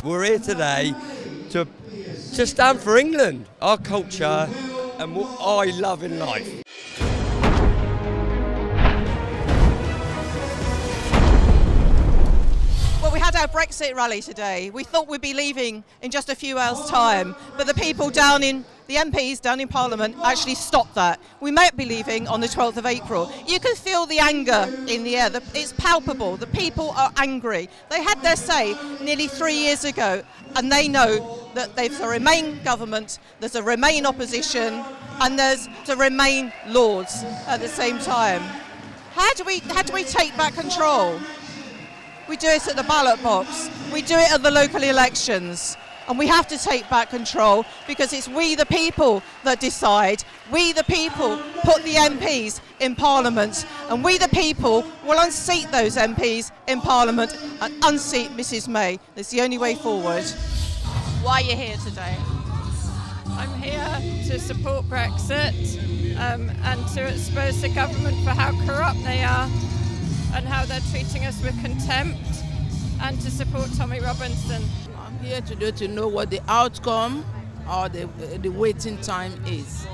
We're here today to stand for England, our culture and what I love in life. Well, we had our Brexit rally today. We thought we'd be leaving in just a few hours' time, but the people the MPs down in Parliament actually stopped that. We might be leaving on the 12th of April. You can feel the anger in the air. It's palpable. The people are angry. They had their say nearly 3 years ago, and they know that there's a Remain government, there's a Remain opposition, and there's a Remain Lords at the same time. How do we take back control? We do it at the ballot box. We do it at the local elections. And we have to take back control because it's we the people that decide. We the people put the MPs in Parliament, and we the people will unseat those MPs in Parliament and unseat Mrs May. It's the only way forward. Why are you here today? I'm here to support Brexit and to expose the government for how corrupt they are and how they're treating us with contempt, and to support Tommy Robinson. I'm here today to know what the outcome or the waiting time is.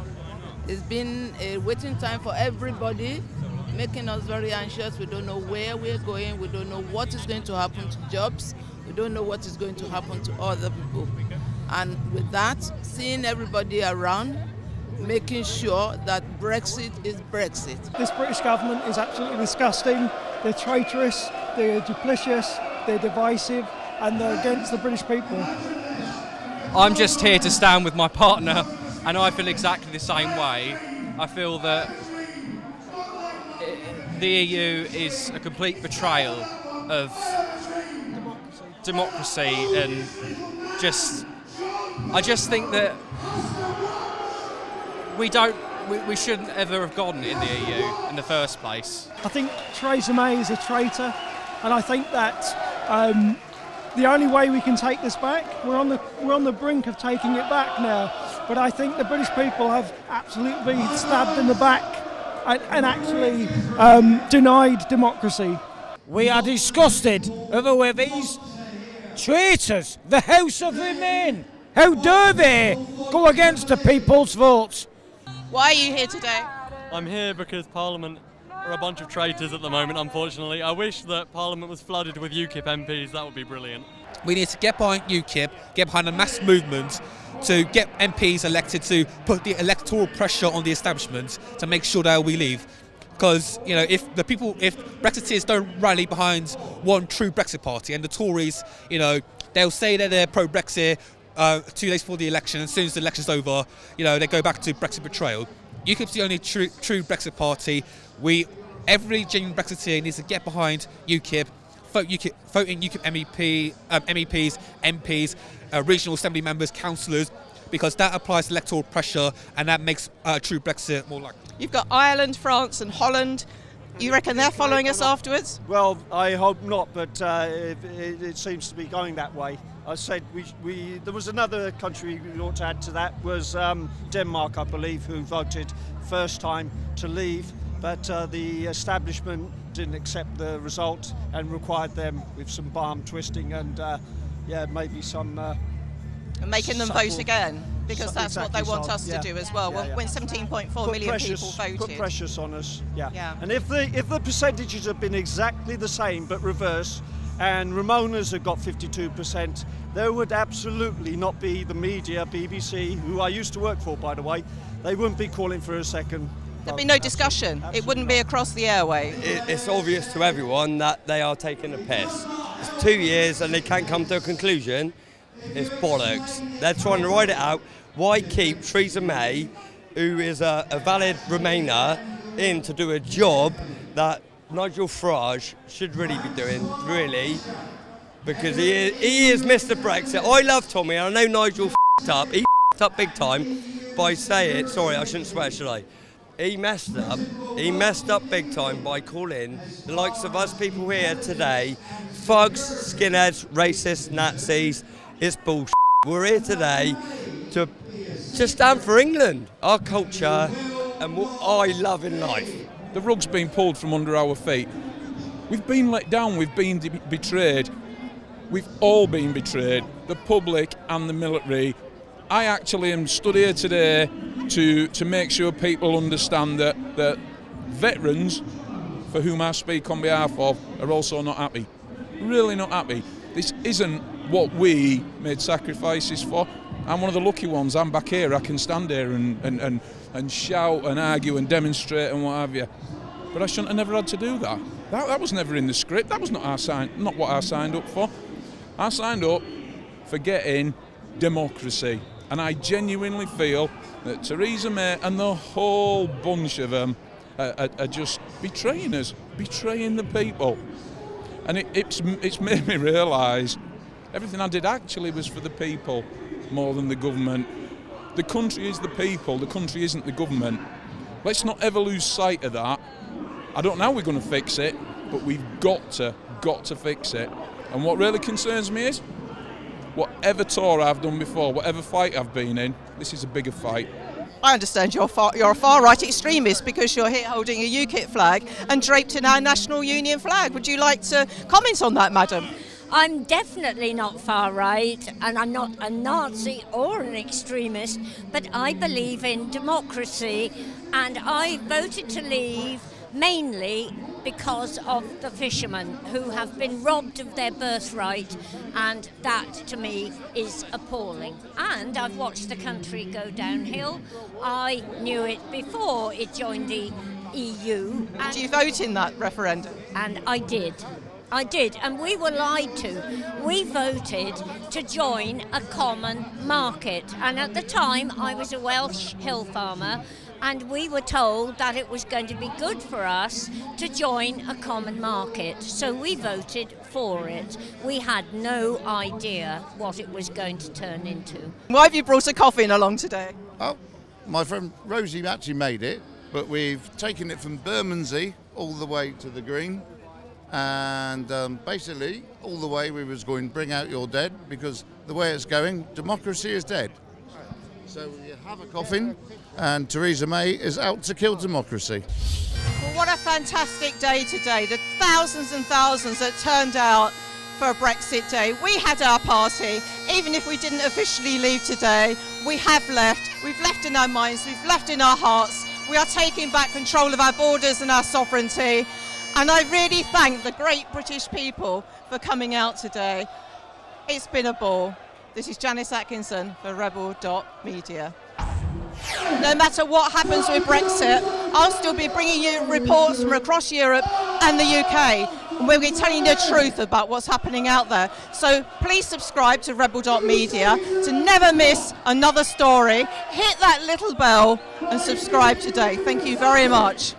It's been a waiting time for everybody, making us very anxious. We don't know where we're going. We don't know what is going to happen to jobs. We don't know what is going to happen to other people. And with that, seeing everybody around, making sure that Brexit is Brexit. This British government is absolutely disgusting. They're traitorous, they're duplicitous, they're divisive, and they're against the British people. I'm just here to stand with my partner, and I feel exactly the same way. I feel that the EU is a complete betrayal of democracy, and I just think that we shouldn't ever have gone in the EU in the first place. I think Theresa May is a traitor, and I think that the only way we can take this back, we're on the brink of taking it back now, but I think the British people have absolutely been stabbed in the back and actually denied democracy. We are disgusted over these traitors, the House of Remain. How dare they go against the people's votes? Why are you here today? I'm here because Parliament are a bunch of traitors at the moment, unfortunately. I wish that Parliament was flooded with UKIP MPs, that would be brilliant. We need to get behind UKIP, get behind a mass movement to get MPs elected, to put the electoral pressure on the establishment to make sure that we leave. Because, you know, if Brexiteers don't rally behind one true Brexit party, and the Tories, you know, they'll say that they're pro-Brexit 2 days before the election, and as soon as the election's over, you know, they go back to Brexit betrayal. UKIP's the only true Brexit party. Every genuine Brexiteer needs to get behind UKIP, vote in UKIP MEPs, MPs, regional assembly members, councillors, because that applies electoral pressure and that makes true Brexit more likely. You've got Ireland, France and Holland. You reckon they're following us afterwards? Well, I hope not, but it seems to be going that way. I said there was another country we ought to add to that, was Denmark, I believe, who voted first time to leave, but the establishment didn't accept the result and required them with some balm twisting and yeah, maybe some... and making them vote again, because that's exactly what they want us to do as well. When 17.4 million people voted. Put pressures on us, yeah. And if the percentages have been exactly the same but reverse, and Ramona's have got 52%, there would absolutely not be the media, BBC, who I used to work for, by the way, they wouldn't be calling for a second. There'd be no discussion. Absolutely. It wouldn't be across the airway. It's obvious to everyone that they are taking a piss. It's 2 years and they can't come to a conclusion. It's bollocks. They're trying to ride it out. Why keep Theresa May, who is a valid Remainer, in to do a job that Nigel Farage should really be doing, really, because he is Mr. Brexit. I love Tommy, and I know Nigel f***ed up. He f***ed up big time by saying, sorry, I shouldn't swear, should I? He messed up. He messed up big time by calling the likes of us people here today thugs, skinheads, racists, Nazis. It's bullshit. We're here today to stand for England, our culture, and what I love in life. The rug's been pulled from under our feet. We've been let down, we've been betrayed. We've all been betrayed, the public and the military. I actually am stood here today to make sure people understand that veterans, for whom I speak on behalf of, are also not happy. Really not happy. This isn't what we made sacrifices for. I'm one of the lucky ones. I'm back here. I can stand here and shout and argue and demonstrate and what have you. But I shouldn't have never had to do that. That was never in the script. That was not what I signed up for. I signed up for getting democracy. And I genuinely feel that Theresa May and the whole bunch of them are just betraying us, betraying the people. And it's made me realise everything I did actually was for the people more than the government. The country is the people, the country isn't the government. Let's not ever lose sight of that. I don't know how we're going to fix it, but we've got to fix it. And what really concerns me is, whatever tour I've done before, whatever fight I've been in, this is a bigger fight. I understand you're a far-right extremist because you're here holding a UKIP flag and draped in our National Union flag. Would you like to comment on that, madam? I'm definitely not far right, and I'm not a Nazi or an extremist, but I believe in democracy, and I voted to leave mainly because of the fishermen who have been robbed of their birthright, and that to me is appalling. And I've watched the country go downhill. I knew it before it joined the EU. Did you vote in that referendum? And I did. And we were lied to. We voted to join a common market, and at the time I was a Welsh hill farmer, and we were told that it was going to be good for us to join a common market, so we voted for it. We had no idea what it was going to turn into. Why have you brought a coffin along today? Oh, my friend Rosie actually made it, but we've taken it from Bermondsey all the way to the Green. And basically, all the way we was going, bring out your dead, because the way it's going, democracy is dead. So you have a coffin, and Theresa May is out to kill democracy. Well, what a fantastic day today. The thousands and thousands that turned out for Brexit Day. We had our party. Even if we didn't officially leave today, we have left. We've left in our minds, we've left in our hearts. We are taking back control of our borders and our sovereignty. And I really thank the great British people for coming out today. It's been a ball. This is Janice Atkinson for Rebel.media. No matter what happens with Brexit, I'll still be bringing you reports from across Europe and the UK, and we'll be telling you the truth about what's happening out there. So please subscribe to Rebel.media to never miss another story. Hit that little bell and subscribe today. Thank you very much.